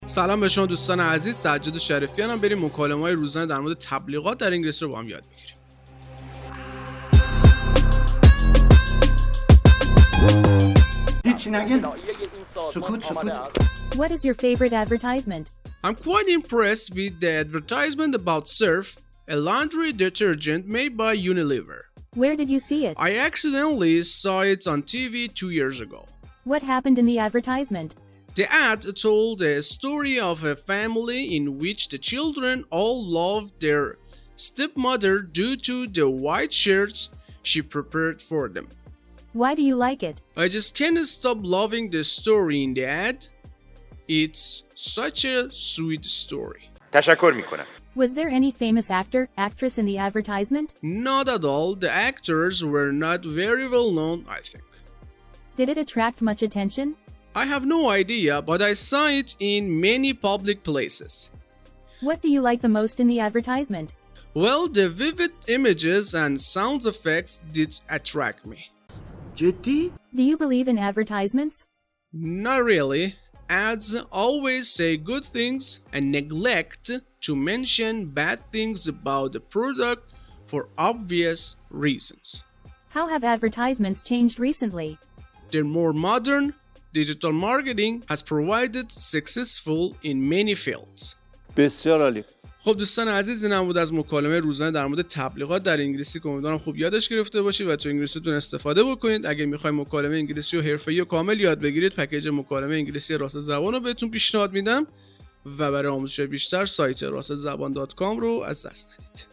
سلام به شما دوستان عزیز، سجاد شریفیانم. بریم مکالمه‌های روزانه در مورد تبلیغات در انگلیسی رو با هم یاد بگیریم. هیچی نگه. سکوت. What is your favorite advertisement? I'm quite impressed with the advertisement about Surf, a laundry detergent made by Unilever. Where did you see it? I accidentally saw it on TV 2 years ago. What happened in the advertisement? The ad told a story of a family in which the children all loved their stepmother due to the white shirts she prepared for them. Why do you like it? I just can't stop loving the story in the ad. It's such a sweet story. تشکر میکنم. Was there any famous actor, actress in the advertisement? Not at all. The actors were not very well known, I think. Did it attract much attention? I have no idea, but I saw it in many public places. What do you like the most in the advertisement? Well, the vivid images and sound effects did attract me. جدی؟ Do you believe in advertisements? Not really. Ads always say good things and neglect to mention bad things about the product for obvious reasons. How have advertisements changed recently? They're more modern. Digital marketing has provided successful in many fields. بسیار عالی. خب دوستان عزیز، این هم بود از مکالمه روزانه در مورد تبلیغات در انگلیسی که امیدوارم خوب یادش گرفته باشید و تو انگلیسیتون استفاده بکنید. اگه میخواید مکالمه انگلیسی و حرفه‌ای و کامل یاد بگیرید، پکیج مکالمه انگلیسی راست زبان رو بهتون پیشنهاد میدم و برای آموزش بیشتر سایت راست زبان.com رو از دست ندید.